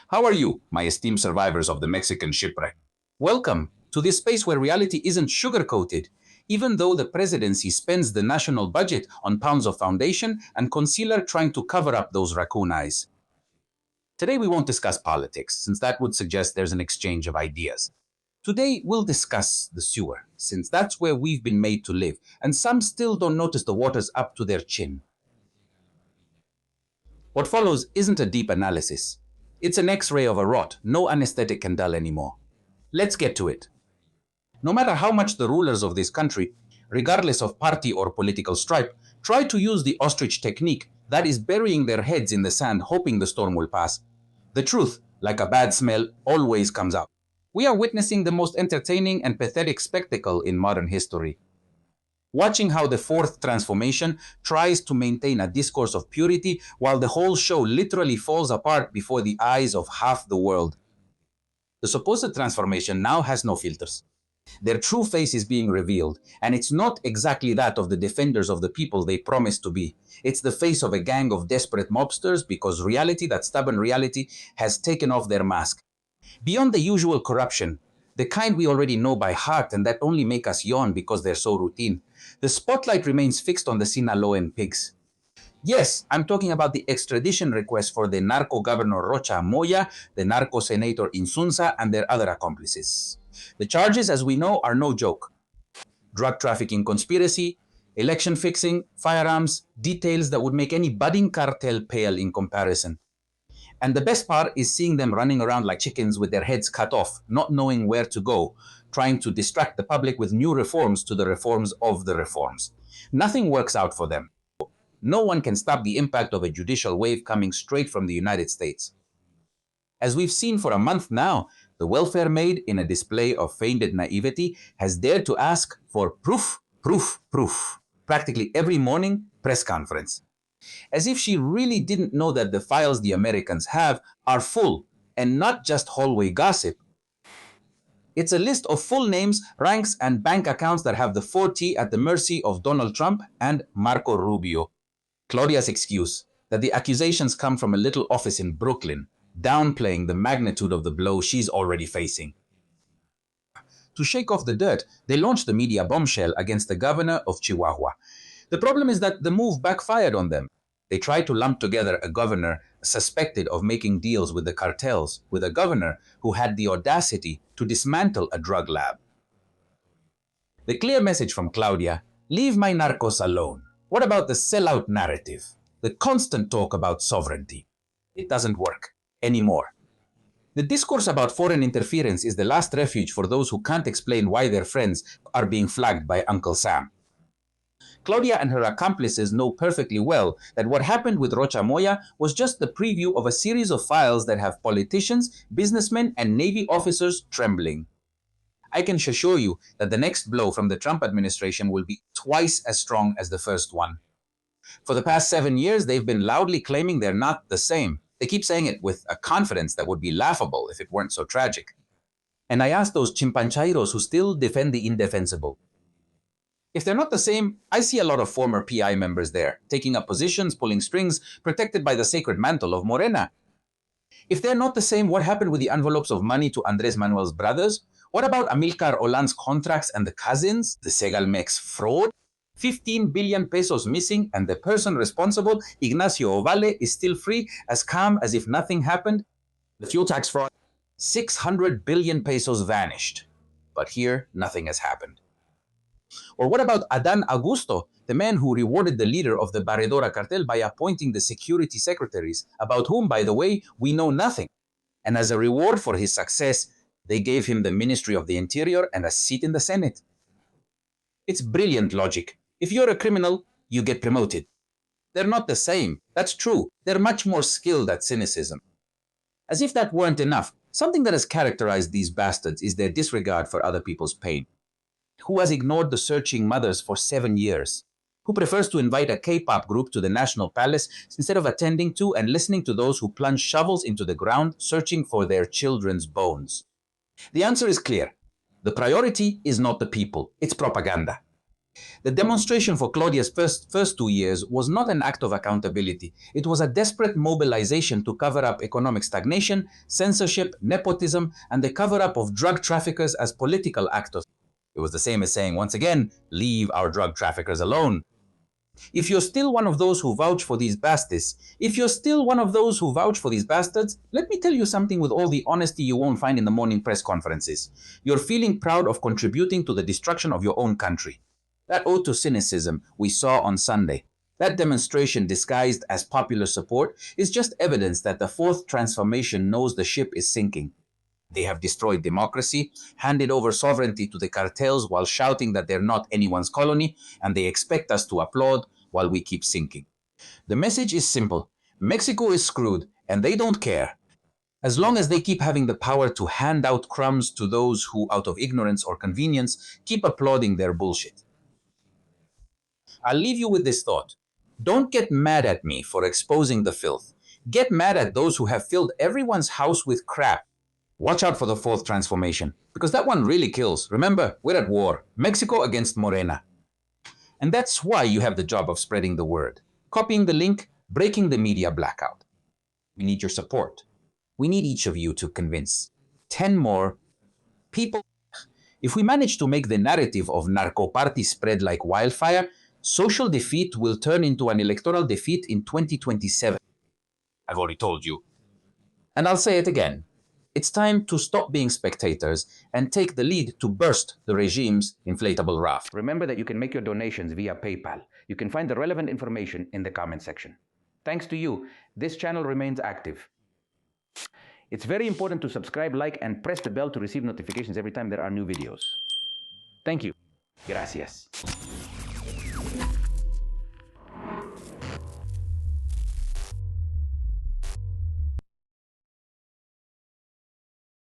How are you, my esteemed survivors of the Mexican shipwreck? Welcome to this space where reality isn't sugar-coated, even though the presidency spends the national budget on pounds of foundation and concealer trying to cover up those raccoon eyes. Today we won't discuss politics, since that would suggest there's an exchange of ideas. Today we'll discuss the sewer, since that's where we've been made to live, and some still don't notice the water's up to their chin. What follows isn't a deep analysis. It's an X-ray of a rot no anesthetic can dull anymore. Let's get to it. No matter how much the rulers of this country, regardless of party or political stripe, try to use the ostrich technique, that is burying their heads in the sand hoping the storm will pass, the truth, like a bad smell, always comes out. We are witnessing the most entertaining and pathetic spectacle in modern history. Watching how the fourth transformation tries to maintain a discourse of purity while the whole show literally falls apart before the eyes of half the world. The supposed transformation now has no filters. Their true face is being revealed, and it's not exactly that of the defenders of the people they promised to be. It's the face of a gang of desperate mobsters because reality, that stubborn reality, has taken off their mask. Beyond the usual corruption, the kind we already know by heart and that only make us yawn because they're so routine, the spotlight remains fixed on the Sinaloan pigs. Yes, I'm talking about the extradition request for the Narco-Governor Rocha Moya, the Narco-Senator Insunza, and their other accomplices. The charges, as we know, are no joke. Drug trafficking conspiracy, election fixing, firearms, details that would make any budding cartel pale in comparison. And the best part is seeing them running around like chickens with their heads cut off, not knowing where to go, trying to distract the public with new reforms to the reforms of the reforms. Nothing works out for them. No one can stop the impact of a judicial wave coming straight from the United States. As we've seen for a month now, the welfare maid, in a display of feigned naivety, has dared to ask for proof, practically every morning press conference. As if she really didn't know that the files the Americans have are full, and not just hallway gossip. It's a list of full names, ranks, and bank accounts that have the 4T at the mercy of Donald Trump and Marco Rubio. Claudia's excuse, that the accusations come from a little office in Brooklyn, downplaying the magnitude of the blow she's already facing. To shake off the dirt, they launched the media bombshell against the governor of Chihuahua. The problem is that the move backfired on them. They tried to lump together a governor suspected of making deals with the cartels with a governor who had the audacity to dismantle a drug lab. The clear message from Claudia, leave my narcos alone. What about the sellout narrative? The constant talk about sovereignty. It doesn't work anymore. The discourse about foreign interference is the last refuge for those who can't explain why their friends are being flagged by Uncle Sam. Claudia and her accomplices know perfectly well that what happened with Rocha Moya was just the preview of a series of files that have politicians, businessmen, and Navy officers trembling. I can assure you that the next blow from the Trump administration will be twice as strong as the first one. For the past 7 years, they've been loudly claiming they're not the same. They keep saying it with a confidence that would be laughable if it weren't so tragic. And I ask those chimpanchairos who still defend the indefensible. If they're not the same, I see a lot of former PI members there, taking up positions, pulling strings, protected by the sacred mantle of Morena. If they're not the same, what happened with the envelopes of money to Andres Manuel's brothers? What about Amilcar Olan's contracts and the cousins, the Segalmex fraud? 15 billion pesos missing, and the person responsible, Ignacio Ovale, is still free, as calm as if nothing happened? The fuel tax fraud, 600 billion pesos vanished. But here, nothing has happened. Or what about Adan Augusto, the man who rewarded the leader of the Barredora cartel by appointing the security secretaries, about whom, by the way, we know nothing? And as a reward for his success, they gave him the Ministry of the Interior and a seat in the Senate. It's brilliant logic. If you're a criminal, you get promoted. They're not the same. That's true. They're much more skilled at cynicism. As if that weren't enough, something that has characterized these bastards is their disregard for other people's pain. Who has ignored the searching mothers for 7 years? Who prefers to invite a K-pop group to the National Palace instead of attending to and listening to those who plunge shovels into the ground searching for their children's bones? The answer is clear. The priority is not the people, it's propaganda. The demonstration for Claudia's first 2 years was not an act of accountability. It was a desperate mobilization to cover up economic stagnation, censorship, nepotism, and the cover-up of drug traffickers as political actors. It was the same as saying, once again, leave our drug traffickers alone. If you're still one of those who vouch for these bastards, let me tell you something with all the honesty you won't find in the morning press conferences. You're feeling proud of contributing to the destruction of your own country. That ode to cynicism we saw on Sunday, that demonstration disguised as popular support, is just evidence that the fourth transformation knows the ship is sinking. They have destroyed democracy, handed over sovereignty to the cartels while shouting that they're not anyone's colony, and they expect us to applaud while we keep sinking. The message is simple. Mexico is screwed, and they don't care. As long as they keep having the power to hand out crumbs to those who, out of ignorance or convenience, keep applauding their bullshit. I'll leave you with this thought. Don't get mad at me for exposing the filth. Get mad at those who have filled everyone's house with crap. Watch out for the fourth transformation, because that one really kills. Remember, we're at war. Mexico against Morena. And that's why you have the job of spreading the word, copying the link, breaking the media blackout. We need your support. We need each of you to convince 10 more people. If we manage to make the narrative of narco party spread like wildfire, social defeat will turn into an electoral defeat in 2027. I've already told you. And I'll say it again. It's time to stop being spectators and take the lead to burst the regime's inflatable raft. Remember that you can make your donations via PayPal. You can find the relevant information in the comment section. Thanks to you, this channel remains active. It's very important to subscribe, like, and press the bell to receive notifications every time there are new videos. Thank you. Gracias.